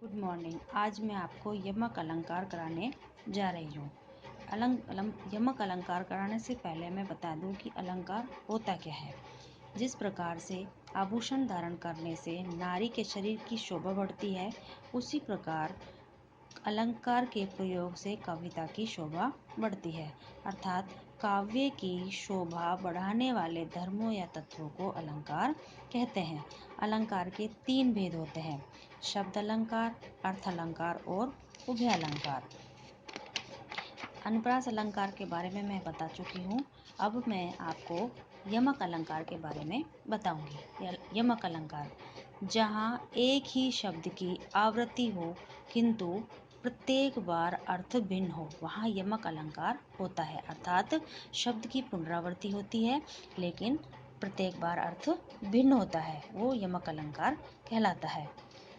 Good morning. आज मैं आपको यमक अलंकार कराने जा रही हूँ। यमक अलंकार कराने से पहले मैं बता दूँ कि अलंकार होता क्या है। जिस प्रकार से आभूषण धारण करने से नारी के शरीर की शोभा बढ़ती है, उसी प्रकार अलंकार के प्रयोग से कविता की शोभा बढ़ती है। अर्थात काव्य की शोभा बढ़ाने वाले धर्मों या तत्वों को अलंकार कहते हैं। अलंकार के 3 भेद होते हैं: शब्द अलंकार, अर्थ अलंकार और उभय अलंकार। अनुप्रास अलंकार के बारे में मैं बता चुकी हूँ। अब मैं आपको यमक अलंकार के बारे में बताऊंगी। यमक अलंकार, जहाँ एक ही शब्द की आवृत्ति हो किंतु प्रत्येक बार अर्थ भिन्न हो, वहाँ यमक अलंकार होता है। अर्थात शब्द की पुनरावृत्ति होती है लेकिन प्रत्येक बार अर्थ भिन्न होता है, वो यमक अलंकार कहलाता है।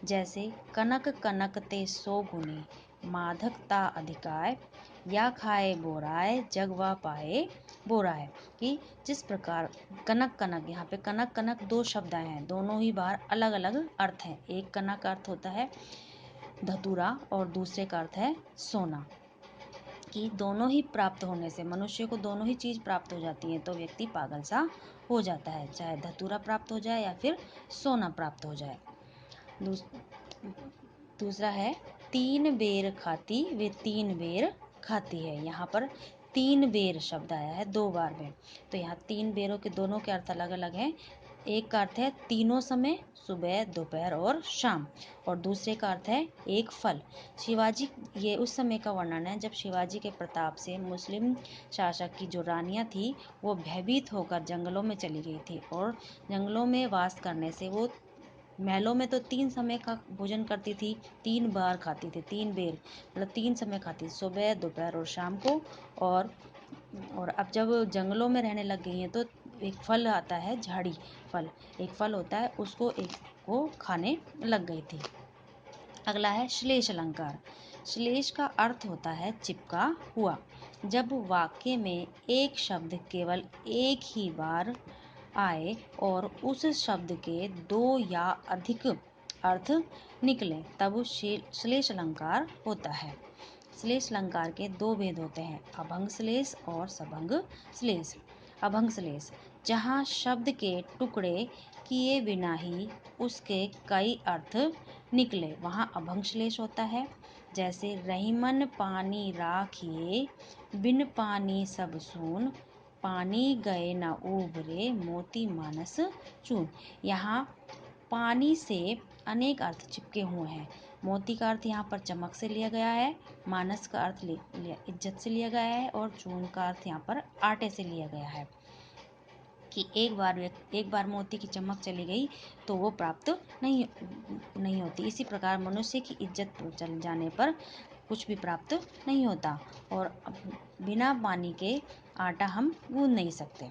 जैसे कनक कनक ते 100 गुनी, माधकता अधिकाय, या खाए बोराय जगवा पाए बोराय। कि जिस प्रकार कनक कनक, यहाँ पे कनक कनक 2 शब्द आए हैं, दोनों ही बार अलग अलग अर्थ हैं। एक कनक का अर्थ होता है धतूरा और दूसरे का अर्थ है सोना। कि दोनों ही प्राप्त होने से मनुष्य को दोनों ही चीज़ प्राप्त हो जाती है तो व्यक्ति पागल सा हो जाता है, चाहे धतूरा प्राप्त हो जाए या फिर सोना प्राप्त हो जाए। दूसरा है 3 बेर खाती वे 3 बेर खाती है। यहाँ पर 3 बेर शब्द आया है 2 बार में, तो यहाँ 3 बेरों के दोनों के अर्थ अलग अलग हैं। एक का अर्थ है तीनों समय, सुबह दोपहर और शाम, और दूसरे का अर्थ है एक फल। शिवाजी, ये उस समय का वर्णन है जब शिवाजी के प्रताप से मुस्लिम शासक की जो रानियां थी वो भयभीत होकर जंगलों में चली गई थी, और जंगलों में वास करने से वो महलों में तो 3 समय का भोजन करती थी, 3 बार खाती थी, 3 बेर मतलब 3 समय खाती थी, सुबह दोपहर और शाम को। और अब जब जंगलों में रहने लग गई हैं तो एक फल आता है, झाड़ी फल, एक फल होता है, उसको एक को खाने लग गई थी। अगला है श्लेष अलंकार। श्लेष का अर्थ होता है चिपका हुआ। जब वाक्य में एक शब्द केवल एक ही बार आए और उस शब्द के 2 या अधिक अर्थ निकले तब श्लेष अलंकार होता है। श्लेष अलंकार के 2 भेद होते हैं: अभंग श्लेष और सभंग श्लेष। अभंग श्लेष, जहाँ शब्द के टुकड़े किए बिना ही उसके कई अर्थ निकले, वहाँ अभंग श्लेष होता है। जैसे रहीमन पानी राखिए, बिन पानी सब सून, पानी गए न उबरे, मोती मानस चून। यहाँ पानी से अनेक अर्थ चिपके हुए हैं। मोती का अर्थ यहाँ पर चमक से लिया गया है, मानस का अर्थ इज्जत से लिया गया है, और चून का अर्थ यहाँ पर आटे से लिया गया है। कि एक बार मोती की चमक चली गई तो वो प्राप्त नहीं होती। इसी प्रकार मनुष्य की इज्जत चल जाने पर कुछ भी प्राप्त नहीं होता, और बिना पानी के आटा हम गूंद नहीं सकते।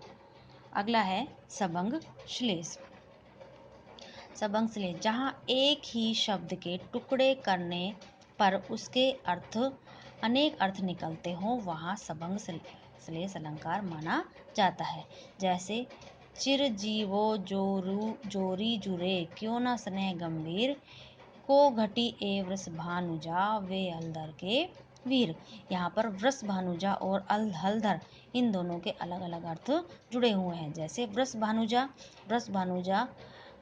अगला है सबंग श्लेष। सबंग श्लेष, जहाँ एक ही शब्द के टुकड़े करने पर उसके अनेक अर्थ निकलते हों, वहाँ सबंग श्लेष अलंकार माना जाता है। जैसे चिरजीवो जोरी जुरे, क्यों न स्नेह गंभीर, को घटी ए वृष भानुजा, वे हलधर के वीर। यहाँ पर वृष भानुजा और हलधर, इन दोनों के अलग अलग अर्थ जुड़े हुए हैं। जैसे वृष भानुजा,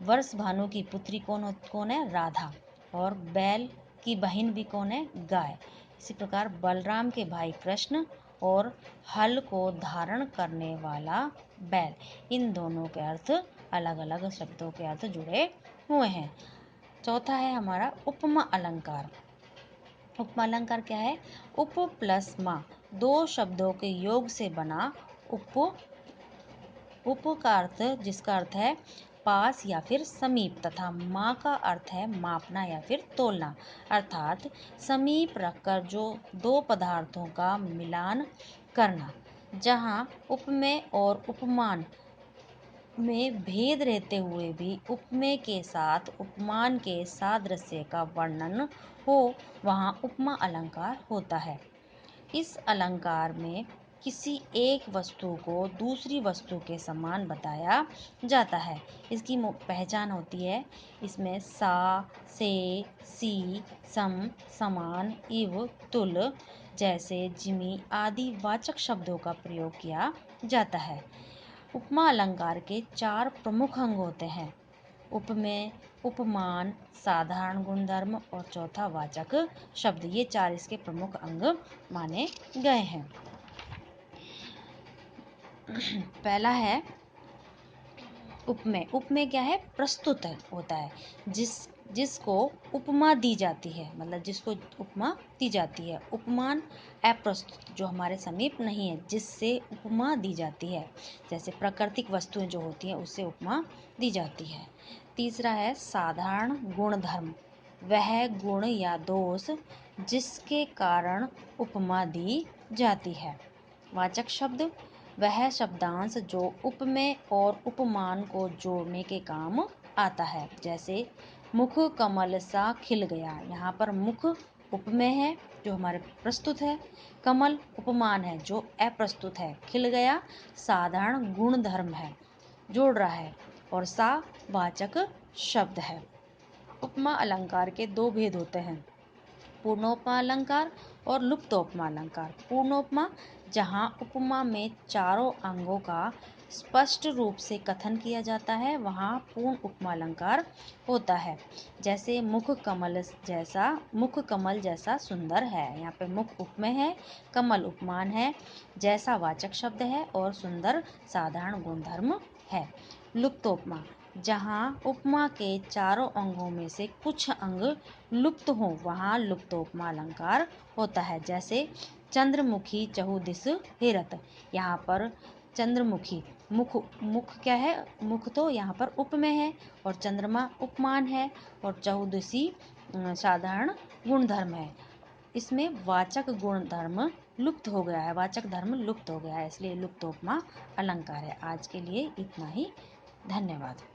वर्ष भानु की पुत्री कौन है? राधा। और बैल की बहन भी कौन है? गाय। इसी प्रकार बलराम के भाई कृष्ण और हल को धारण करने वाला बैल, इन दोनों के अर्थ अलग अलग शब्दों के अर्थ जुड़े हुए हैं। चौथा है हमारा उपमा अलंकार। उपमा अलंकार क्या है? उप प्लस मा, 2 शब्दों के योग से बना उप का अर्थ, जिसका अर्थ है पास या फिर समीप, तथा मा का अर्थ है मापना या फिर तोलना। अर्थात समीप रखकर जो 2 पदार्थों का मिलान करना। जहाँ उपमेय और उपमान में भेद रहते हुए भी उपमेय के साथ उपमान के सादृश्य का वर्णन हो, वहाँ उपमा अलंकार होता है। इस अलंकार में किसी एक वस्तु को दूसरी वस्तु के समान बताया जाता है। इसकी पहचान होती है, इसमें सा, से, सी, सम, समान, इव, तुल जैसे जिमी आदि वाचक शब्दों का प्रयोग किया जाता है। उपमा अलंकार के 4 प्रमुख अंग होते हैं: उपमेय, उपमान, साधारण गुणधर्म और चौथा वाचक शब्द। ये 4 इसके प्रमुख अंग माने गए हैं। पहला है उपमेय। उपमेय क्या है? प्रस्तुत होता है, जिसको उपमा दी जाती है, मतलब जिसको उपमा दी जाती है। उपमान अप्रस्तुत, जो हमारे समीप नहीं है, जिससे उपमा दी जाती है, जैसे प्राकृतिक वस्तुएं जो होती हैं उससे उपमा दी जाती है। तीसरा है साधारण गुणधर्म, वह गुण या दोष जिसके कारण उपमा दी जाती है। वाचक शब्द, वह शब्दांश जो उपमेय और उपमान को जोड़ने के काम आता है, जैसे मुख कमल सा खिल गया। यहाँ पर मुख उपमेय है जो हमारे प्रस्तुत है, कमल उपमान है जो अप्रस्तुत है, खिल गया साधारण गुणधर्म है, जोड़ रहा है, और सा वाचक शब्द है। उपमा अलंकार के 2 भेद होते हैं: पूर्णोपमा अलंकार और लुप्तोपमा अलंकार। पूर्णोपमा, जहाँ उपमा में चारों अंगों का स्पष्ट रूप से कथन किया जाता है, वहाँ पूर्ण उपमा अलंकार होता है। जैसे मुख कमल जैसा सुंदर है। यहाँ पे मुख उपमेय है, कमल उपमान है, जैसा वाचक शब्द है और सुंदर साधारण गुणधर्म है। लुप्तोपमा, जहाँ उपमा के चारों अंगों में से कुछ अंग लुप्त हो, वहाँ लुप्तोपमा अलंकार होता है। जैसे चंद्रमुखी चहुदिस हेरत। यहाँ पर चंद्रमुखी मुख क्या है? मुख तो यहाँ पर उपमेय है और चंद्रमा उपमान है और चहुदिसी साधारण गुणधर्म है। इसमें वाचक गुणधर्म लुप्त हो गया है, वाचक धर्म लुप्त हो गया है, इसलिए लुप्तोपमा अलंकार है। आज के लिए इतना ही। धन्यवाद।